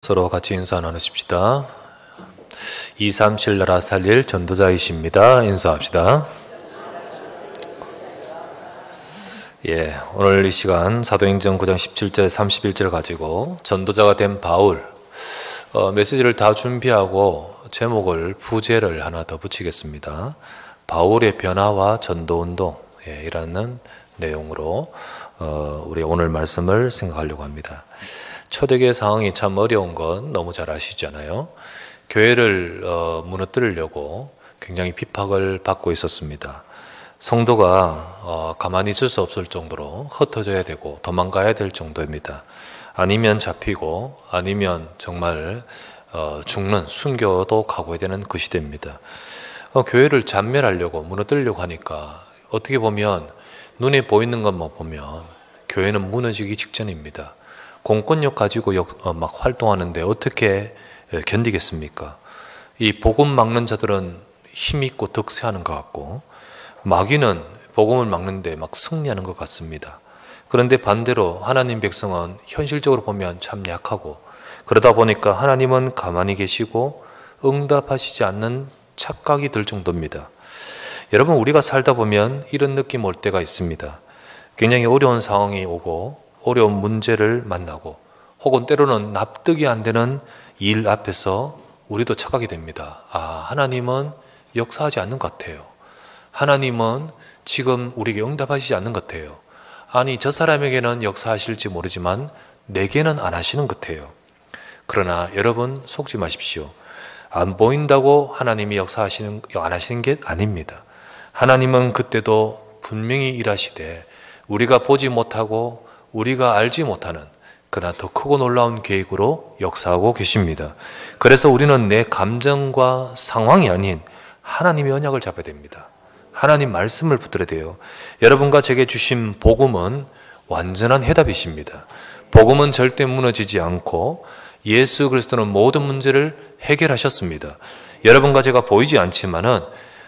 서로 같이 인사 나누십시다. 237 나라 살릴 전도자이십니다. 인사합시다. 오늘 이 시간 사도행전 9장 17절 31절을 가지고 전도자가 된 바울 메시지를 다 준비하고 제목을 부제를 하나 더 붙이겠습니다. 바울의 변화와 전도운동 이라는 내용으로 우리 오늘 말씀을 생각하려고 합니다. 초대교회 상황이 참 어려운 건 너무 잘 아시잖아요. 교회를 무너뜨리려고 굉장히 핍박을 받고 있었습니다. 성도가 가만히 있을 수 없을 정도로 흩어져야 되고 도망가야 될 정도입니다. 아니면 잡히고 아니면 정말 죽는 순교도 가고야 되는 그 시대입니다. 교회를 잔멸하려고 무너뜨리려고 하니까 어떻게 보면 눈에 보이는 것만 보면 교회는 무너지기 직전입니다. 공권력 가지고 막 활동하는데 어떻게 견디겠습니까? 이 복음 막는 자들은 힘있고 득세하는 것 같고 마귀는 복음을 막는데 막 승리하는 것 같습니다. 그런데 반대로 하나님 백성은 현실적으로 보면 참 약하고 그러다 보니까 하나님은 가만히 계시고 응답하시지 않는 착각이 들 정도입니다. 여러분, 우리가 살다 보면 이런 느낌 올 때가 있습니다. 굉장히 어려운 상황이 오고 어려운 문제를 만나고 혹은 때로는 납득이 안 되는 일 앞에서 우리도 착각이 됩니다. 하나님은 역사하지 않는 것 같아요. 하나님은 지금 우리에게 응답하시지 않는 것 같아요. 아니, 저 사람에게는 역사하실지 모르지만 내게는 안 하시는 것 같아요. 그러나 여러분 속지 마십시오. 안 보인다고 하나님이 역사하시는 안 하시는 게 아닙니다. 하나님은 그때도 분명히 일하시되 우리가 보지 못하고 우리가 알지 못하는 그러나 더 크고 놀라운 계획으로 역사하고 계십니다. 그래서 우리는 내 감정과 상황이 아닌 하나님의 언약을 잡아야 됩니다. 하나님 말씀을 붙들어야 돼요. 여러분과 제게 주신 복음은 완전한 해답이십니다. 복음은 절대 무너지지 않고 예수 그리스도는 모든 문제를 해결하셨습니다. 여러분과 제가 보이지 않지만은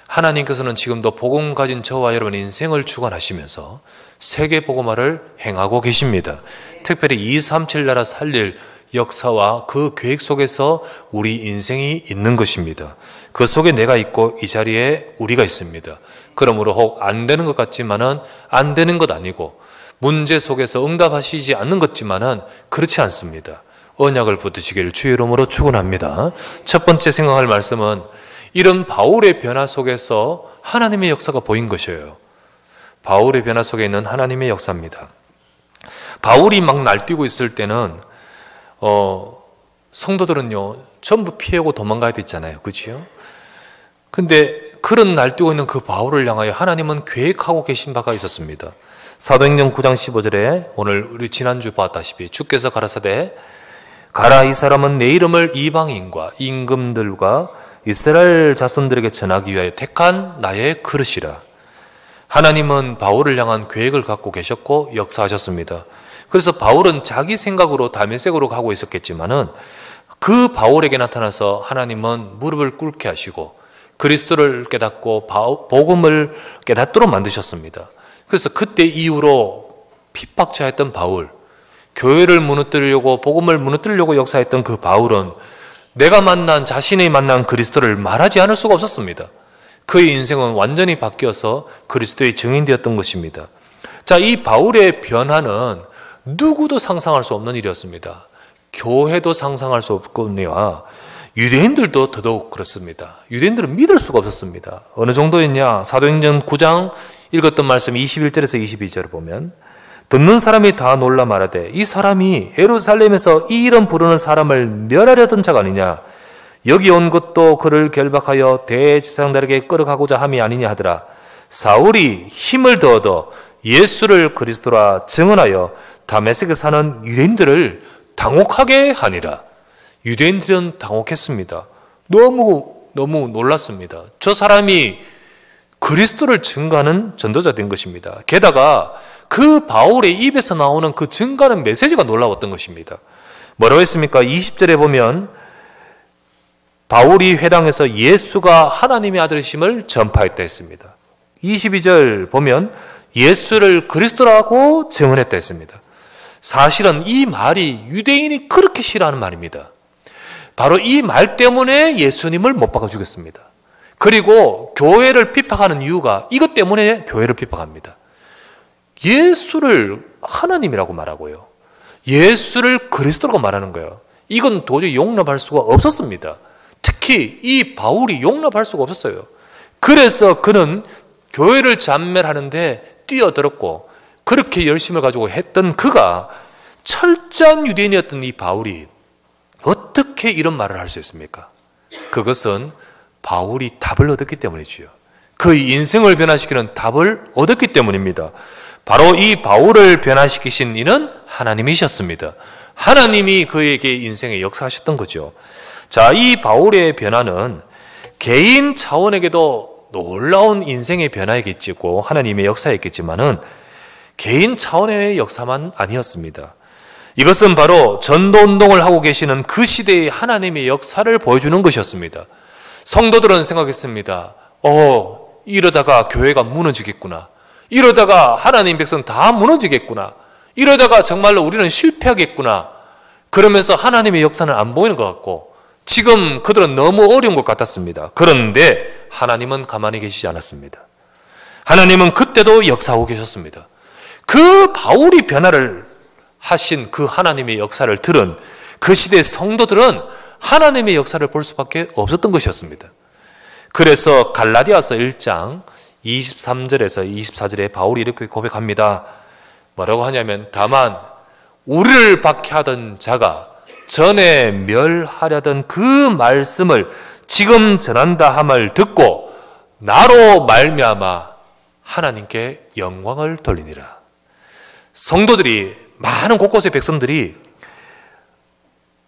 하나님께서는 지금도 복음 가진 저와 여러분의 인생을 주관하시면서 세계 복음화를 행하고 계십니다. 특별히 237 나라 살릴 역사와 그 계획 속에서 우리 인생이 있는 것입니다. 그 속에 내가 있고 이 자리에 우리가 있습니다. 그러므로 혹 안 되는 것 같지만은 안 되는 것 아니고 문제 속에서 응답하시지 않는 것 같지만은 그렇지 않습니다. 언약을 붙드시기를 주의 이름으로 축원합니다. 첫 번째 생각할 말씀은 이런 바울의 변화 속에서 하나님의 역사가 보인 것이에요. 바울의 변화 속에 있는 하나님의 역사입니다. 바울이 막 날뛰고 있을 때는 성도들은요 전부 피하고 도망가야 됐잖아요. 그렇죠? 근데 그런 날뛰고 있는 그 바울을 향하여 하나님은 계획하고 계신 바가 있었습니다. 사도행전 9장 15절에 오늘 우리 지난주 봤다시피 주께서 가라사대 가라, 이 사람은 내 이름을 이방인과 임금들과 이스라엘 자손들에게 전하기 위하여 택한 나의 그릇이라. 하나님은 바울을 향한 계획을 갖고 계셨고 역사하셨습니다. 그래서 바울은 자기 생각으로 다메섹으로 가고 있었겠지만은 그 바울에게 나타나서 하나님은 무릎을 꿇게 하시고 그리스도를 깨닫고 복음을 깨닫도록 만드셨습니다. 그래서 그때 이후로 핍박자였던 바울, 교회를 무너뜨리려고 복음을 무너뜨리려고 역사했던 그 바울은 내가 자신이 만난 그리스도를 말하지 않을 수가 없었습니다. 그의 인생은 완전히 바뀌어서 그리스도의 증인되었던 것입니다. 자, 이 바울의 변화는 누구도 상상할 수 없는 일이었습니다. 교회도 상상할 수 없거니와 유대인들도 더더욱 그렇습니다. 유대인들은 믿을 수가 없었습니다. 어느 정도였냐? 사도행전 9장 읽었던 말씀 21절에서 22절을 보면 듣는 사람이 다 놀라 말하되 이 사람이 예루살렘에서 이 이름 부르는 사람을 멸하려던 자가 아니냐? 여기 온 것도 그를 결박하여 대제사장들에게 끌어가고자 함이 아니냐 하더라. 사울이 힘을 더 얻어 예수를 그리스도라 증언하여 다메섹에 사는 유대인들을 당혹하게 하니라. 유대인들은 당혹했습니다. 너무 놀랐습니다. 저 사람이 그리스도를 증거하는 전도자 된 것입니다. 게다가 그 바울의 입에서 나오는 그 증거하는 메시지가 놀라웠던 것입니다. 뭐라고 했습니까? 20절에 보면 바울이 회당에서 예수가 하나님의 아들이심을 전파했다 했습니다. 22절 보면 예수를 그리스도라고 증언했다 했습니다. 사실은 이 말이 유대인이 그렇게 싫어하는 말입니다. 바로 이 말 때문에 예수님을 못 박아 죽였습니다. 그리고 교회를 핍박하는 이유가 이것 때문에 교회를 핍박합니다. 예수를 하나님이라고 말하고요, 예수를 그리스도라고 말하는 거예요. 이건 도저히 용납할 수가 없었습니다. 특히 이 바울이 용납할 수가 없었어요. 그래서 그는 교회를 잔멸하는데 뛰어들었고, 그렇게 열심을 가지고 했던 그가, 철저한 유대인이었던 이 바울이 어떻게 이런 말을 할 수 있습니까? 그것은 바울이 답을 얻었기 때문이지요. 그의 인생을 변화시키는 답을 얻었기 때문입니다. 바로 이 바울을 변화시키신 이는 하나님이셨습니다. 하나님이 그에게 인생에 역사하셨던 거죠. 자, 이 바울의 변화는 개인 차원에게도 놀라운 인생의 변화이겠지고 하나님의 역사였겠지만은 개인 차원의 역사만 아니었습니다. 이것은 바로 전도운동을 하고 계시는 그 시대의 하나님의 역사를 보여주는 것이었습니다. 성도들은 생각했습니다. 이러다가 교회가 무너지겠구나. 이러다가 하나님 백성 다 무너지겠구나. 이러다가 정말로 우리는 실패하겠구나. 그러면서 하나님의 역사는 안 보이는 것 같고, 지금 그들은 너무 어려운 것 같았습니다. 그런데 하나님은 가만히 계시지 않았습니다. 하나님은 그때도 역사하고 계셨습니다. 그 바울이 변화를 하신 그 하나님의 역사를 들은 그 시대의 성도들은 하나님의 역사를 볼 수밖에 없었던 것이었습니다. 그래서 갈라디아서 1장 23절에서 24절에 바울이 이렇게 고백합니다. 뭐라고 하냐면, 다만 우리를 박해하던 자가 전에 멸하려던 그 말씀을 지금 전한다 함을 듣고 나로 말미암아 하나님께 영광을 돌리니라. 성도들이, 많은 곳곳의 백성들이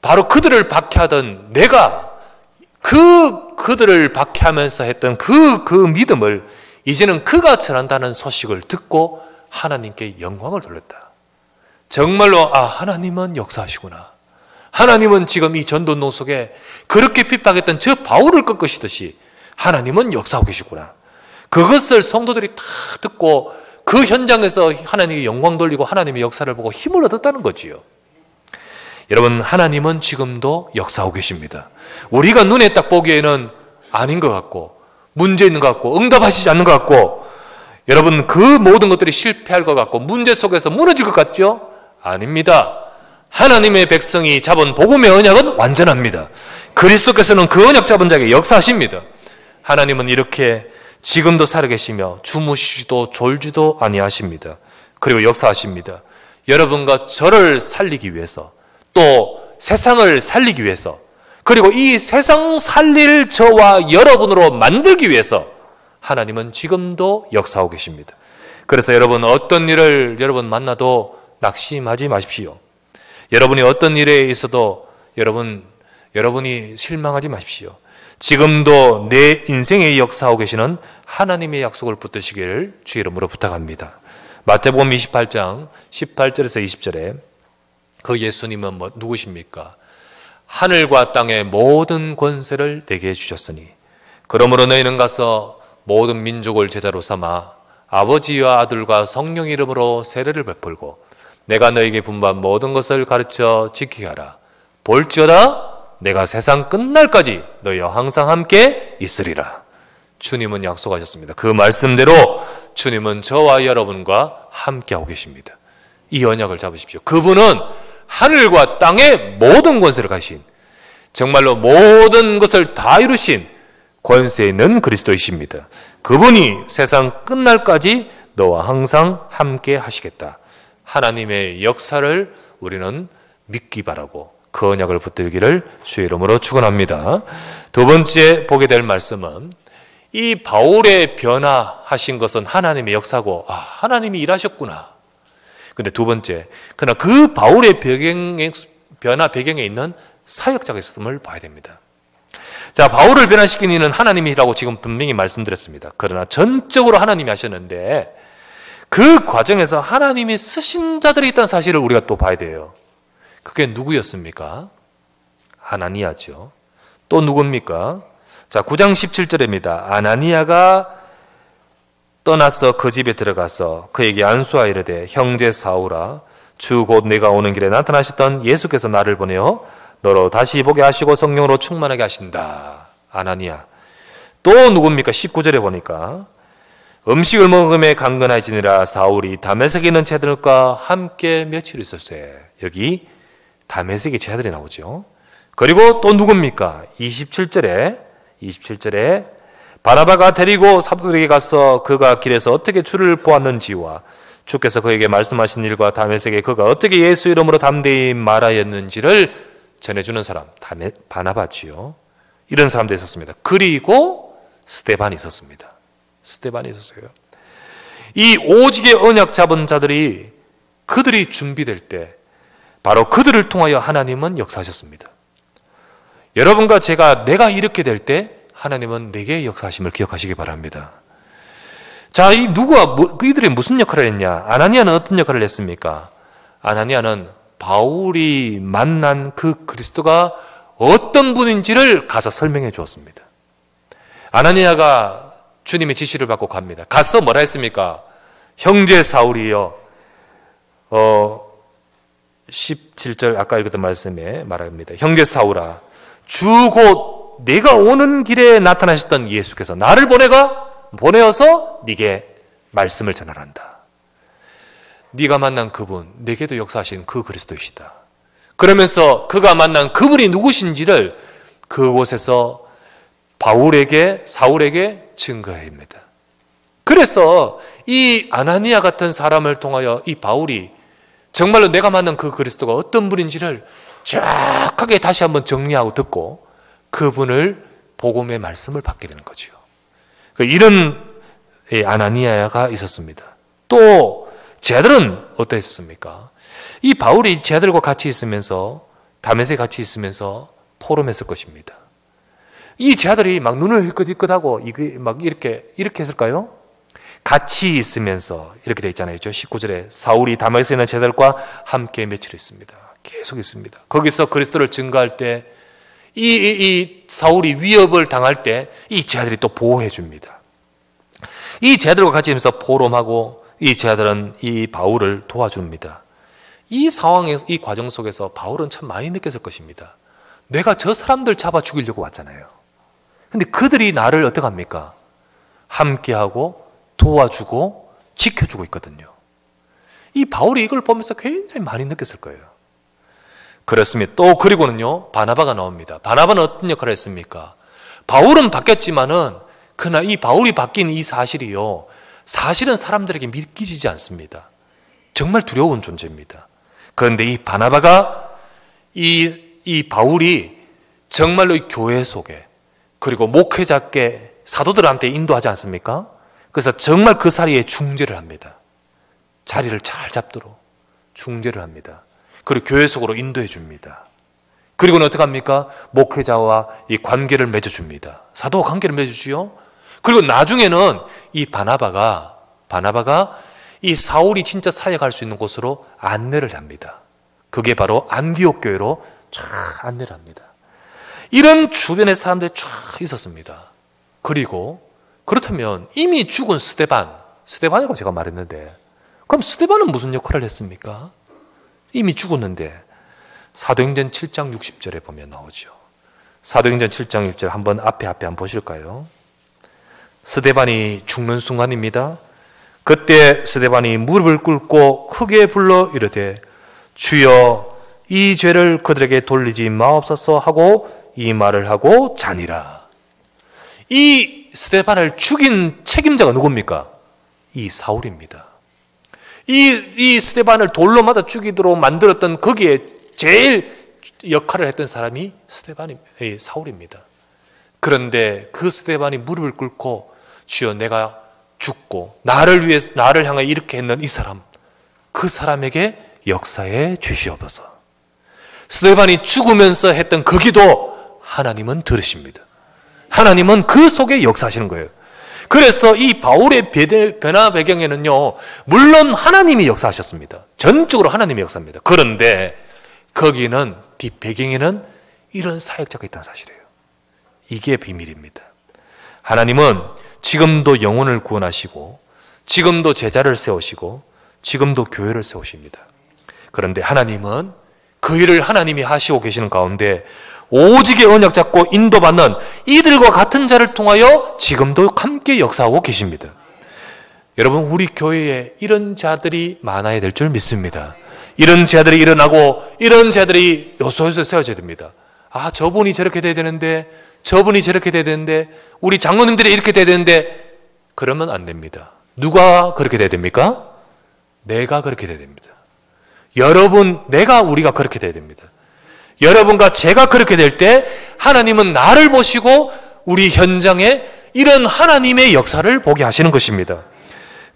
바로 그들을 박해하던, 내가 그들을 박해하면서 했던 그 믿음을 이제는 그가 전한다는 소식을 듣고 하나님께 영광을 돌렸다. 정말로 하나님은 역사하시구나. 하나님은 지금 이 전도운동 속에 그렇게 핍박했던 저 바울을 꺾으시듯이 하나님은 역사하고 계시구나. 그것을 성도들이 다 듣고 그 현장에서 하나님께 영광 돌리고 하나님의 역사를 보고 힘을 얻었다는 거지요. 여러분, 하나님은 지금도 역사하고 계십니다. 우리가 눈에 딱 보기에는 아닌 것 같고, 문제 있는 것 같고, 응답하시지 않는 것 같고, 여러분, 그 모든 것들이 실패할 것 같고 문제 속에서 무너질 것 같죠? 아닙니다. 하나님의 백성이 잡은 복음의 언약은 완전합니다. 그리스도께서는 그 언약 잡은 자에게 역사하십니다. 하나님은 이렇게 지금도 살아계시며 주무시지도 졸지도 아니하십니다. 그리고 역사하십니다. 여러분과 저를 살리기 위해서, 또 세상을 살리기 위해서, 그리고 이 세상 살릴 저와 여러분으로 만들기 위해서 하나님은 지금도 역사하고 계십니다. 그래서 여러분, 어떤 일을 여러분 만나도 낙심하지 마십시오. 여러분이 어떤 일에 있어도 여러분이 실망하지 마십시오. 지금도 내 인생에 역사하고 계시는 하나님의 약속을 붙드시기를 주의 이름으로 부탁합니다. 마태복음 28장 18절에서 20절에 그 예수님은 누구십니까? 하늘과 땅의 모든 권세를 내게 주셨으니 그러므로 너희는 가서 모든 민족을 제자로 삼아 아버지와 아들과 성령 이름으로 세례를 베풀고 내가 너희에게 분부한 모든 것을 가르쳐 지키게 하라. 볼지어다 내가 세상 끝날까지 너희와 항상 함께 있으리라. 주님은 약속하셨습니다. 그 말씀대로 주님은 저와 여러분과 함께하고 계십니다. 이 언약을 잡으십시오. 그분은 하늘과 땅의 모든 권세를 가신, 정말로 모든 것을 다 이루신 권세 있는 그리스도이십니다. 그분이 세상 끝날까지 너와 항상 함께 하시겠다. 하나님의 역사를 우리는 믿기 바라고 그 언약을 붙들기를 주의 이름으로 축원합니다. 두 번째 보게 될 말씀은 이 바울의 변화하신 것은 하나님의 역사고 하나님이 일하셨구나. 근데 두 번째, 그러나 그 바울의 변화 배경에 있는 사역자가 있음을 봐야 됩니다. 자, 바울을 변화시킨 이는 하나님이라고 지금 분명히 말씀드렸습니다. 그러나 전적으로 하나님이 하셨는데 그 과정에서 하나님이 쓰신 자들이 있다는 사실을 우리가 또 봐야 돼요. 그게 누구였습니까? 아나니아죠. 또 누굽니까? 자, 9장 17절입니다. 아나니아가 떠나서 그 집에 들어가서 그에게 안수하여 이르되 형제 사울아 주 곧 내가 오는 길에 나타나셨던 예수께서 나를 보내어 너로 다시 보게 하시고 성령으로 충만하게 하신다. 아나니아. 또 누굽니까? 19절에 보니까 음식을 먹음에 강건해지니라. 사울이 다메섹에 있는 제자들과 함께 며칠 있었어요. 여기 다메섹의 제자들이 나오죠. 그리고 또 누굽니까? 27절에 바나바가 데리고 사도들에게 가서 그가 길에서 어떻게 주를 보았는지와 주께서 그에게 말씀하신 일과 다메섹에 그가 어떻게 예수 이름으로 담대히 말하였는지를 전해주는 사람, 바나바지요. 이런 사람도 있었습니다. 그리고 스데반이 있었습니다. 스데반이 있었어요. 이 오직의 언약 잡은 자들이 그들이 준비될 때 바로 그들을 통하여 하나님은 역사하셨습니다. 여러분과 내가 이렇게 될 때 하나님은 내게 역사하심을 기억하시기 바랍니다. 자, 이들이 무슨 역할을 했냐? 아나니아는 어떤 역할을 했습니까? 아나니아는 바울이 만난 그 그리스도가 어떤 분인지를 가서 설명해 주었습니다. 아나니아가 주님의 지시를 받고 갑니다. 가서 뭐라 했습니까? 형제 사울이여, 17절 아까 읽었던 말씀에 말합니다. 형제 사울아, 주 곧 내가 오는 길에 나타나셨던 예수께서 나를 보내어서 네게 말씀을 전하란다. 네가 만난 그분, 내게도 역사하신 그 그리스도이시다. 그러면서 그가 만난 그분이 누구신지를 그곳에서 사울에게 증거합니다. 그래서 이 아나니아 같은 사람을 통하여 이 바울이 정말로 내가 만난 그 그리스도가 어떤 분인지를 정확하게 다시 한번 정리하고 듣고 그분을 복음의 말씀을 받게 되는 거죠. 이런 아나니아가 있었습니다. 또 제자들은 어땠습니까? 이 바울이 제자들과 같이 있으면서 다메섹에 같이 있으면서 포럼했을 것입니다. 이 제자들이 막 눈을 힐끗힐끗하고 막 이렇게 했을까요? 같이 있으면서 이렇게 되어 있잖아요. 19절에 사울이 다메섹에 있는 제자들과 함께 며칠 있습니다. 계속 있습니다. 거기서 그리스도를 증거할 때 이 사울이 위협을 당할 때 이 제자들이 또 보호해 줍니다. 이 제자들과 같이 있으면서 포럼하고 이 제자들은 이 바울을 도와줍니다. 이 상황에서, 이 과정 속에서 바울은 참 많이 느꼈을 것입니다. 내가 저 사람들 잡아 죽이려고 왔잖아요. 근데 그들이 나를 어떻게 합니까? 함께하고 도와주고 지켜주고 있거든요. 이 바울이 이걸 보면서 굉장히 많이 느꼈을 거예요. 그렇습니다. 또 그리고는요, 바나바가 나옵니다. 바나바는 어떤 역할을 했습니까? 바울은 바뀌었지만은 그러나 이 바울이 바뀐 이 사실이요, 사실은 사람들에게 믿기지지 않습니다. 정말 두려운 존재입니다. 그런데 이 바나바가 이 바울이 정말로 이 교회 속에 그리고 목회자께 사도들한테 인도하지 않습니까? 그래서 정말 그 자리에 중재를 합니다. 자리를 잘 잡도록 중재를 합니다. 그리고 교회 속으로 인도해 줍니다. 그리고는 어떻게 합니까? 목회자와 이 관계를 맺어줍니다. 사도와 관계를 맺어주지요. 그리고 나중에는 이 바나바가 이 사울이 진짜 사역할 수 있는 곳으로 안내를 합니다. 그게 바로 안디옥 교회로 쫙 안내를 합니다. 이런 주변에 사람들이 쫙 있었습니다. 그리고 그렇다면 이미 죽은 스데반이라고 제가 말했는데, 그럼 스데반은 무슨 역할을 했습니까? 이미 죽었는데 사도행전 7장 60절에 보면 나오죠. 사도행전 7장 60절 한번 앞에 한번 보실까요? 스데반이 죽는 순간입니다. 그때 스데반이 무릎을 꿇고 크게 불러 이르되 주여 이 죄를 그들에게 돌리지 마옵소서 하고 이 말을 하고 자니라. 이 스데반을 죽인 책임자가 누굽니까? 이 사울입니다. 이 스데반을 돌로 맞아 죽이도록 만들었던 거기에 제일 역할을 했던 사람이 사울입니다. 그런데 그 스데반이 무릎을 꿇고 주여 내가 죽고 나를 향해 이렇게 했는 이 사람, 그 사람에게 역사해 주시옵소서. 스데반이 죽으면서 했던 그 기도 하나님은 들으십니다. 하나님은 그 속에 역사하시는 거예요. 그래서 이 바울의 변화 배경에는요, 물론 하나님이 역사하셨습니다. 전적으로 하나님이 역사합니다. 그런데 거기는 뒷배경에는 이런 사역자가 있다는 사실이에요. 이게 비밀입니다. 하나님은 지금도 영혼을 구원하시고 지금도 제자를 세우시고 지금도 교회를 세우십니다. 그런데 하나님은 그 일을 하나님이 하시고 계시는 가운데 오직의 언약 잡고 인도받는 이들과 같은 자를 통하여 지금도 함께 역사하고 계십니다. 여러분, 우리 교회에 이런 자들이 많아야 될 줄 믿습니다. 이런 자들이 일어나고 이런 자들이 요소요소 세워져야 됩니다. 아, 저분이 저렇게 돼야 되는데, 저분이 저렇게 돼야 되는데, 우리 장로님들이 이렇게 돼야 되는데, 그러면 안 됩니다. 누가 그렇게 돼야 됩니까? 내가 그렇게 돼야 됩니다. 여러분, 우리가 그렇게 돼야 됩니다. 여러분과 제가 그렇게 될 때 하나님은 나를 보시고 우리 현장에 이런 하나님의 역사를 보게 하시는 것입니다.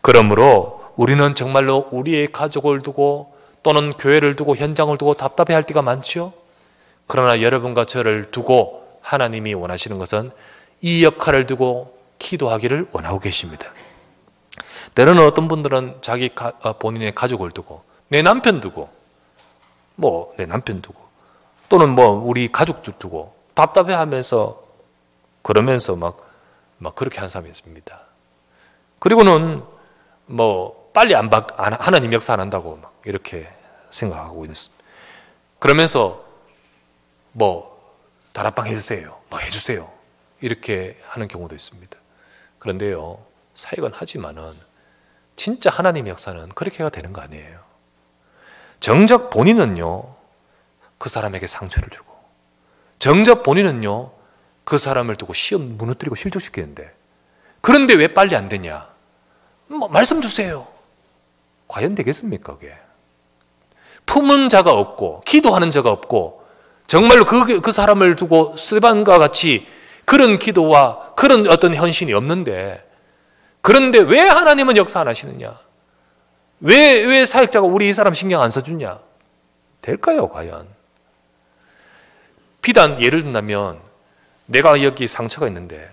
그러므로 우리는 정말로 우리의 가족을 두고 또는 교회를 두고 현장을 두고 답답해할 때가 많죠. 그러나 여러분과 저를 두고 하나님이 원하시는 것은 이 역할을 두고 기도하기를 원하고 계십니다. 때로는 어떤 분들은 본인의 가족을 두고 내 남편 두고 또는 우리 가족들 두고 답답해하면서 그러면서 막 그렇게 하는 사람이 있습니다. 그리고는 빨리 하나님 역사 안 한다고 막 이렇게 생각하고 있습니다. 그러면서 다락방 해주세요, 해주세요 이렇게 하는 경우도 있습니다. 그런데요, 사역은 하지만은 진짜 하나님의 역사는 그렇게가 되는 거 아니에요. 정작 본인은요, 그 사람에게 상처를 주고, 정작 본인은요, 그 사람을 두고 시험 무너뜨리고 실족시키는데, 그런데 왜 빨리 안 되냐? 말씀 주세요. 과연 되겠습니까, 그게? 품은 자가 없고, 기도하는 자가 없고, 정말로 그 사람을 두고 스데반과 같이 그런 기도와 그런 어떤 헌신이 없는데, 그런데 왜 하나님은 역사 안 하시느냐? 왜 사역자가 우리 이 사람 신경 안 써주냐? 될까요, 과연? 비단 예를 든다면 내가 여기 상처가 있는데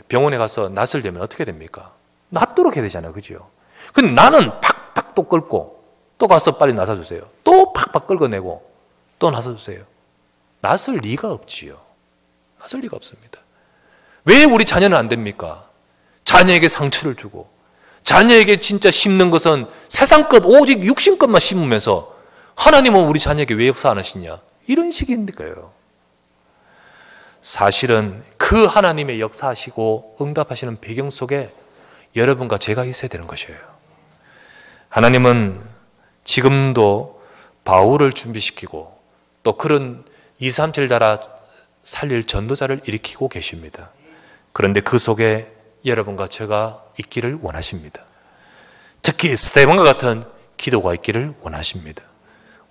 병원에 가서 낫을 대면 어떻게 됩니까? 낫도록 해야 되잖아요, 그죠? 근데 나는 팍팍 또 끌고 또 가서 빨리 낫아주세요. 또 팍팍 끌어내고 또 낫아주세요. 낫을 리가 없지요. 낫을 리가 없습니다. 왜 우리 자녀는 안 됩니까? 자녀에게 상처를 주고 자녀에게 진짜 심는 것은 세상 것 오직 육신 것만 심으면서 하나님은 우리 자녀에게 왜 역사 안 하시냐? 이런 식인데요. 사실은 그 하나님의 역사하시고 응답하시는 배경 속에 여러분과 제가 있어야 되는 것이에요. 하나님은 지금도 바울을 준비시키고 또 그런 237 달아 살릴 전도자를 일으키고 계십니다. 그런데 그 속에 여러분과 제가 있기를 원하십니다. 특히 스데반과 같은 기도가 있기를 원하십니다.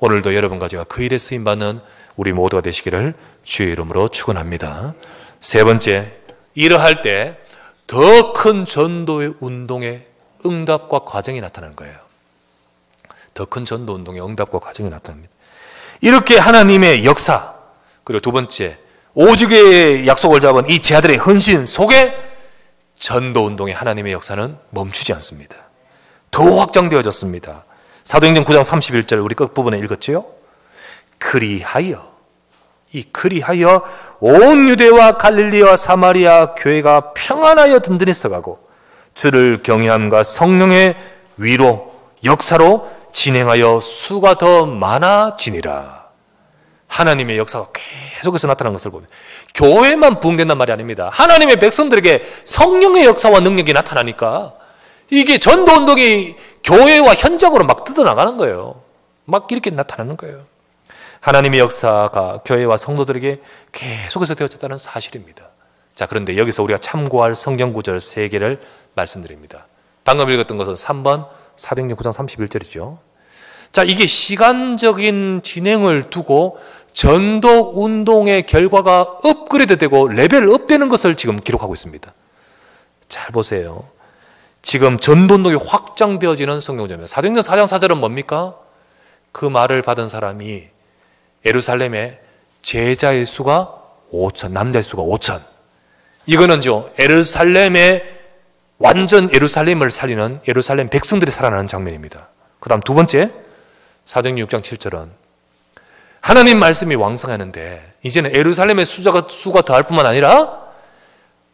오늘도 여러분과 제가 그 일에 쓰임받는 우리 모두가 되시기를 주의 이름으로 축원합니다. 세 번째, 이러할 때 더 큰 전도의 운동의 응답과 과정이 나타나는 거예요. 더 큰 전도 운동의 응답과 과정이 나타납니다. 이렇게 하나님의 역사, 그리고 두 번째, 오직의 약속을 잡은 이 제자들의 헌신 속에 전도 운동의 하나님의 역사는 멈추지 않습니다. 더 확장되어졌습니다. 사도행전 9장 31절 우리 끝부분에 읽었죠? 그리하여 온 유대와 갈릴리와 사마리아 교회가 평안하여 든든히 서가고 주를 경외함과 성령의 위로 역사로 진행하여 수가 더 많아지니라. 하나님의 역사가 계속해서 나타나는 것을 보면 교회만 부흥된단 말이 아닙니다. 하나님의 백성들에게 성령의 역사와 능력이 나타나니까 이게 전도운동이 교회와 현장으로 막 뜯어나가는 거예요. 막 이렇게 나타나는 거예요. 하나님의 역사가 교회와 성도들에게 계속해서 되어졌다는 사실입니다. 자, 그런데 여기서 우리가 참고할 성경 구절 3개를 말씀드립니다. 방금 읽었던 것은 3번 사도행전 9장 31절이죠. 자, 이게 시간적인 진행을 두고 전도 운동의 결과가 업그레이드되고 레벨업 되는 것을 지금 기록하고 있습니다. 잘 보세요. 지금 전도 운동이 확장되어지는 성경구절입니다. 사도행전 4장 4절은 뭡니까? 그 말을 받은 사람이 예루살렘에 제자의 수가 5천, 남자의 수가 5천. 이거는 완전 예루살렘을 살리는 예루살렘 백성들이 살아나는 장면입니다. 그 다음 두 번째, 사도행전 6장 7절은 하나님 말씀이 왕성하는데 이제는 예루살렘의 수가 더할 뿐만 아니라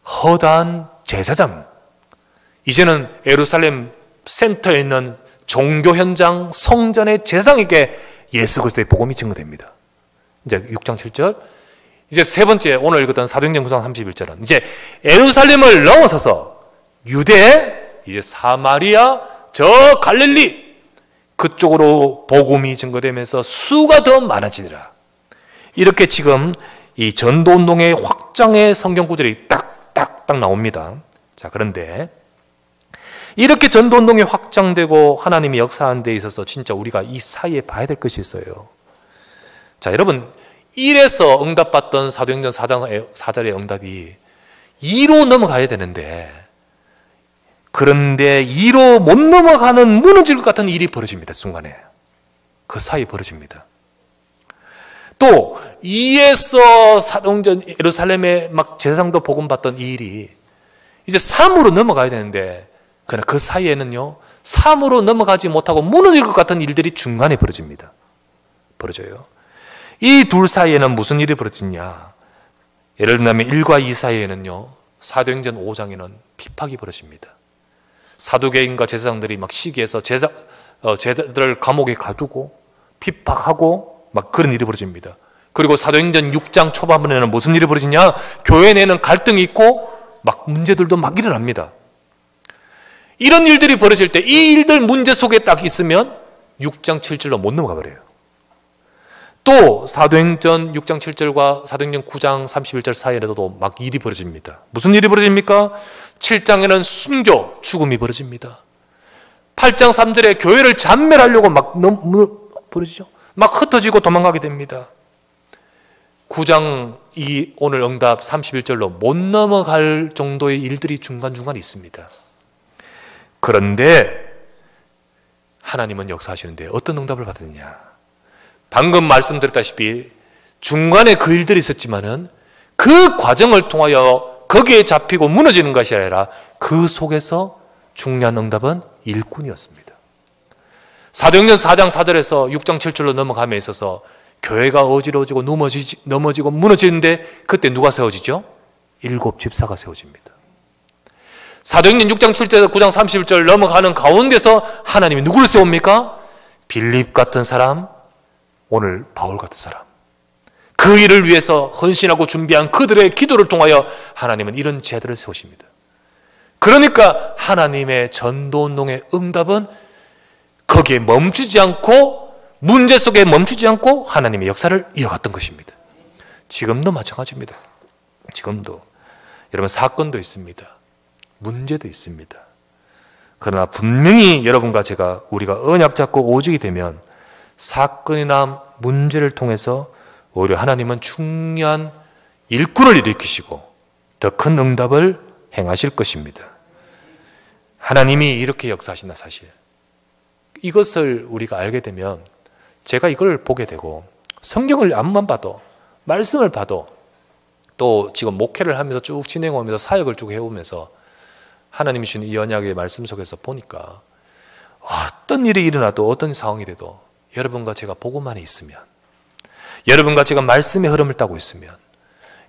허다한 제사장, 이제는 예루살렘 센터에 있는 종교 현장 성전의 제사장에게 예수 그리스도의 복음이 증거됩니다. 이제 6장 7절. 이제 세 번째 오늘 읽었던 사도행전 9장 31절은 이제 예루살렘을 넘어서서 유대, 이제 사마리아, 저 갈릴리 그쪽으로 복음이 증거되면서 수가 더 많아지니라. 이렇게 지금 이 전도운동의 확장의 성경 구절이 딱딱딱 나옵니다. 자, 그런데 이렇게 전도운동이 확장되고 하나님이 역사하는 데 있어서 진짜 우리가 이 사이에 봐야 될 것이 있어요. 자, 여러분 1에서 응답받던 사도행전 4장 4절의 응답이 2로 넘어가야 되는데, 그런데 2로 못 넘어가는 무너질 것 같은 일이 벌어집니다. 순간에 그 사이에 벌어집니다. 또 2에서 사도행전 예루살렘에 막 제사장도 복음 받던 이 일이 이제 3으로 넘어가야 되는데, 그러나 그 사이에는요 3으로 넘어가지 못하고 무너질 것 같은 일들이 중간에 벌어집니다. 벌어져요. 이 둘 사이에는 무슨 일이 벌어지냐? 예를 들면 1과 2 사이에는요 사도행전 5장에는 핍박이 벌어집니다. 사두개인과 제사장들이 막 시기해서 제자들을 감옥에 가두고 핍박하고 막 그런 일이 벌어집니다. 그리고 사도행전 6장 초반부에는 무슨 일이 벌어지냐? 교회 내에는 갈등이 있고 막 문제들도 막 일어납니다. 이런 일들이 벌어질 때 이 일들 문제 속에 딱 있으면 6장 7절로 못 넘어가 버려요. 또 사도행전 6장 7절과 사도행전 9장 31절 사이에도 막 일이 벌어집니다. 무슨 일이 벌어집니까? 7장에는 순교, 죽음이 벌어집니다. 8장 3절에 교회를 잔멸하려고 막 벌어지죠. 막 흩어지고 도망가게 됩니다. 9장 이 오늘 응답 31절로 못 넘어갈 정도의 일들이 중간중간 있습니다. 그런데 하나님은 역사하시는데 어떤 응답을 받았느냐? 방금 말씀드렸다시피 중간에 그 일들이 있었지만은 그 과정을 통하여 거기에 잡히고 무너지는 것이 아니라 그 속에서 중요한 응답은 일꾼이었습니다. 사도행전 4장 4절에서 6장 7절로 넘어감에 있어서 교회가 어지러워지고 넘어지고 무너지는데 그때 누가 세워지죠? 7 집사가 세워집니다. 사도행전 6장 7절 9장 31절 넘어가는 가운데서 하나님이 누구를 세웁니까? 빌립 같은 사람, 오늘 바울 같은 사람, 그 일을 위해서 헌신하고 준비한 그들의 기도를 통하여 하나님은 이런 제자들을 세우십니다. 그러니까 하나님의 전도운동의 응답은 거기에 멈추지 않고, 문제 속에 멈추지 않고 하나님의 역사를 이어갔던 것입니다. 지금도 마찬가지입니다. 지금도 여러분 사건도 있습니다. 문제도 있습니다. 그러나 분명히 여러분과 우리가 언약 잡고 오직이 되면 사건이나 문제를 통해서 오히려 하나님은 중요한 일꾼을 일으키시고 더 큰 응답을 행하실 것입니다. 하나님이 이렇게 역사하신다 사실. 이것을 우리가 알게 되면 제가 이걸 보게 되고 성경을 앞만 봐도 말씀을 봐도 또 지금 목회를 하면서 쭉 진행하면서 사역을 쭉 해오면서 하나님이 주신 이 언약의 말씀 속에서 보니까 어떤 일이 일어나도 어떤 상황이 돼도 여러분과 제가 복음만에 있으면, 여러분과 제가 말씀의 흐름을 따고 있으면,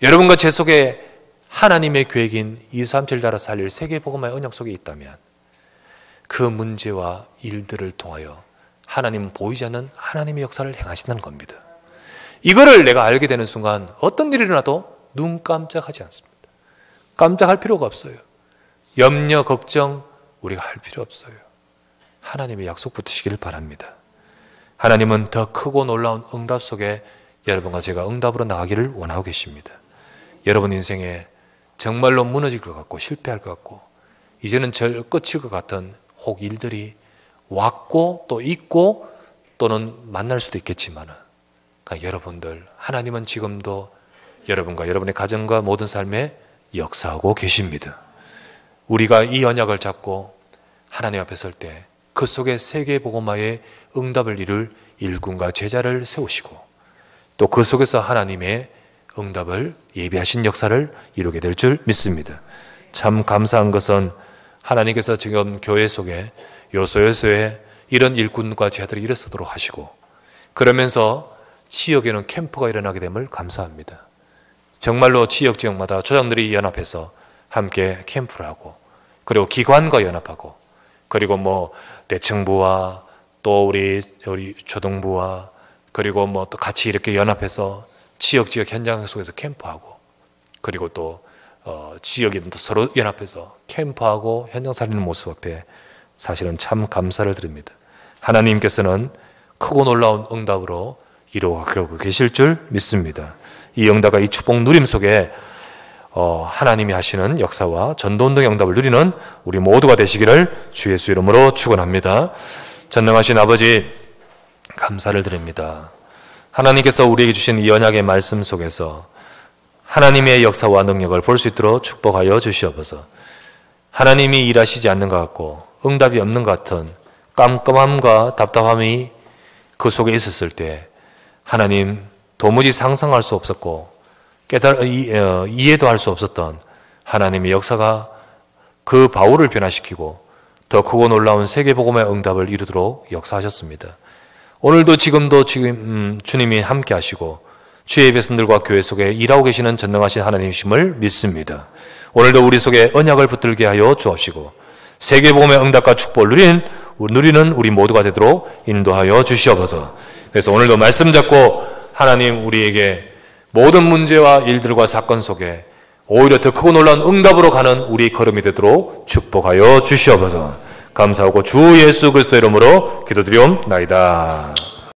여러분과 제 속에 하나님의 계획인 237 나라 살릴 세계 복음화의 언약 속에 있다면 그 문제와 일들을 통하여 하나님은 보이지 않는 하나님의 역사를 행하신다는 겁니다. 이거를 내가 알게 되는 순간 어떤 일이 일어나도 눈 깜짝하지 않습니다. 깜짝할 필요가 없어요. 염려, 걱정 우리가 할 필요 없어요. 하나님의 약속 붙으시기를 바랍니다. 하나님은 더 크고 놀라운 응답 속에 여러분과 제가 응답으로 나가기를 원하고 계십니다. 여러분 인생에 정말로 무너질 것 같고 실패할 것 같고 이제는 절 끝일 것 같은 혹 일들이 왔고 또 있고 또는 만날 수도 있겠지만 그러니까 여러분들 하나님은 지금도 여러분과 여러분의 가정과 모든 삶에 역사하고 계십니다. 우리가 이 언약을 잡고 하나님 앞에 설 때 그 속에 세계 복음화의 응답을 이룰 일꾼과 제자를 세우시고 또 그 속에서 하나님의 응답을 예비하신 역사를 이루게 될 줄 믿습니다. 참 감사한 것은 하나님께서 지금 교회 속에 요소요소에 이런 일꾼과 제자들이 일어서도록 하시고 그러면서 지역에는 캠프가 일어나게 됨을 감사합니다. 정말로 지역마다 조장들이 연합해서 함께 캠프를 하고 그리고 기관과 연합하고 그리고 대청부와 또 우리 초등부와 그리고 뭐 또 같이 이렇게 연합해서 지역 현장 속에서 캠프하고, 그리고 또 지역이든 또 서로 연합해서 캠프하고 현장 살리는 모습 앞에 사실은 참 감사를 드립니다. 하나님께서는 크고 놀라운 응답으로 이루어가고 계실 줄 믿습니다. 이 응답과 이 축복 누림 속에 하나님이 하시는 역사와 전도운동의 응답을 누리는 우리 모두가 되시기를 주 예수 이름으로 축원합니다. 전능하신 아버지, 감사를 드립니다. 하나님께서 우리에게 주신 이 언약의 말씀 속에서 하나님의 역사와 능력을 볼 수 있도록 축복하여 주시옵소서. 하나님이 일하시지 않는 것 같고 응답이 없는 것 같은 깜깜함과 답답함이 그 속에 있었을 때 하나님, 도무지 상상할 수 없었고 이해도 할 수 없었던 하나님의 역사가 그 바울을 변화시키고 더 크고 놀라운 세계복음의 응답을 이루도록 역사하셨습니다. 오늘도 지금도 주님이 함께 하시고 주의 백성들과 교회 속에 일하고 계시는 전능하신 하나님이심을 믿습니다. 오늘도 우리 속에 언약을 붙들게 하여 주옵시고 세계복음의 응답과 축복을 누리는 우리 모두가 되도록 인도하여 주시옵소서. 그래서 오늘도 말씀 잡고 하나님, 우리에게 모든 문제와 일들과 사건 속에 오히려 더 크고 놀라운 응답으로 가는 우리 걸음이 되도록 축복하여 주시옵소서. 감사하고 주 예수 그리스도 이름으로 기도드리옵나이다.